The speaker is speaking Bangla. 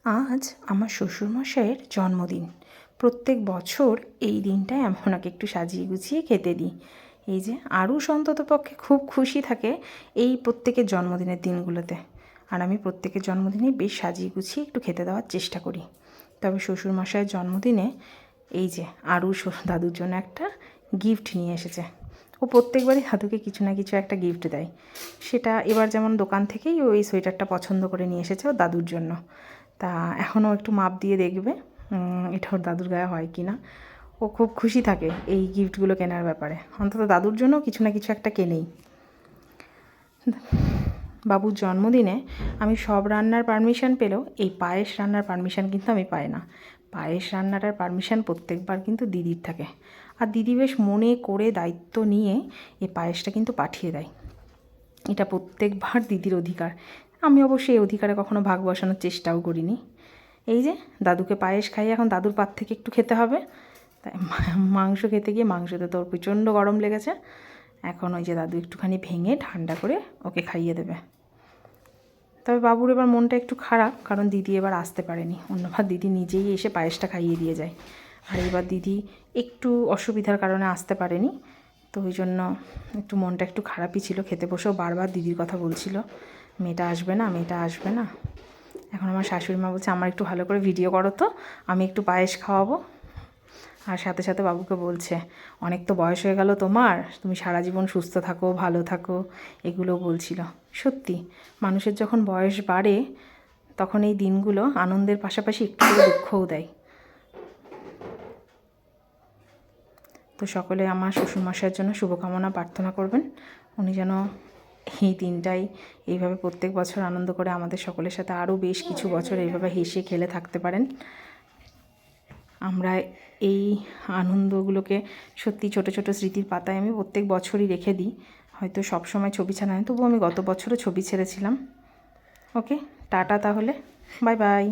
আজ আমার শ্বশুরমশাইয়ের জন্মদিন। প্রত্যেক বছর এই দিনটায় আমি ওনাকে একটু সাজিয়ে গুছিয়ে খেতে দিই। এই যে আরুষ অন্ততপক্ষে খুব খুশি থাকে এই প্রত্যেকের জন্মদিনের দিনগুলোতে, আর আমি প্রত্যেকের জন্মদিনে বেশ সাজিয়ে গুছিয়ে একটু খেতে দেওয়ার চেষ্টা করি। তবে শ্বশুরমশাইয়ের জন্মদিনে এই যে আরুষ দাদুর জন্য একটা গিফট নিয়ে এসেছে। ও প্রত্যেকবারই দাদুকে কিছু না কিছু একটা গিফট দেয়। সেটা এবার যেমন দোকান থেকেই ও এই সোয়েটারটা পছন্দ করে নিয়ে এসেছে ওর দাদুর জন্য। তা এখনও একটু মাপ দিয়ে দেখবে এটা ওর দাদুর গায়ে হয় কি না। ও খুব খুশি থাকে এই গিফটগুলো কেনার ব্যাপারে, অন্তত দাদুর জন্য কিছু না কিছু একটা কেনেই। বাবুর জন্মদিনে আমি সব রান্নার পারমিশন পেলেও এই পায়েস রান্নার পারমিশন কিন্তু আমি পাই না। পায়েস রান্নাটার পারমিশন প্রত্যেকবার কিন্তু দিদির থাকে, আর দিদি বেশ মনে করে দায়িত্ব নিয়ে এই পায়েসটা কিন্তু পাঠিয়ে দেয়। এটা প্রত্যেকবার দিদির অধিকার। আমি অবশ্যই এই অধিকারে কখনো ভাগ বসানোর চেষ্টাও করিনি। এই যে দাদুকে পায়েস খাইয়ে এখন দাদুর পাত থেকে একটু খেতে হবে। তাই মাংস খেতে গিয়ে মাংসতে তো প্রচণ্ড গরম লেগেছে। এখন ওই যে দাদু একটুখানি ভেঙে ঠান্ডা করে ওকে খাইয়ে দেবে। তবে বাবুর এবার মনটা একটু খারাপ, কারণ দিদি এবার আসতে পারেনি। অন্যবার দিদি নিজেই এসে পায়েসটা খাইয়ে দিয়ে যায়, আর এবার দিদি একটু অসুবিধার কারণে আসতে পারেনি। তো ওই জন্য একটু মনটা একটু খারাপই ছিল। খেতে বসেও বারবার দিদির কথা বলছিল, মেয়েটা আসবে না, মেয়েটা আসবে না। এখন আমার শাশুড়ি মা বলছে আমার একটু ভালো করে ভিডিও করো তো, আমি একটু পায়েস খাওয়াবো। আর সাথে সাথে বাবুকে বলছে অনেক তো বয়স হয়ে গেল তোমার, তুমি সারা জীবন সুস্থ থাকো, ভালো থাকো, এগুলো বলছিল। সত্যি মানুষের যখন বয়স বাড়ে তখন এই দিনগুলো আনন্দের পাশাপাশি একটু করে দুঃখও দেয়। তো সকলে আমার শ্বশুরমশাইয়ের জন্য শুভকামনা প্রার্থনা করবেন। উনি যেন এই দিনটাই এইভাবে প্রত্যেক বছর আনন্দ করে আমাদের সকলের সাথে আরও বেশ কিছু বছর এইভাবে হেসে খেলে থাকতে পারেন। আমরা এই আনন্দগুলোকে সত্যি ছোট ছোট স্মৃতির পাতায় আমি প্রত্যেক বছরই রেখে দিই। হয়তো সব সময় ছবি ছাড়া নয়, তবুও আমি গত বছরও ছবি ছেড়েছিলাম। ওকে, টাটা তাহলে, বাই বাই।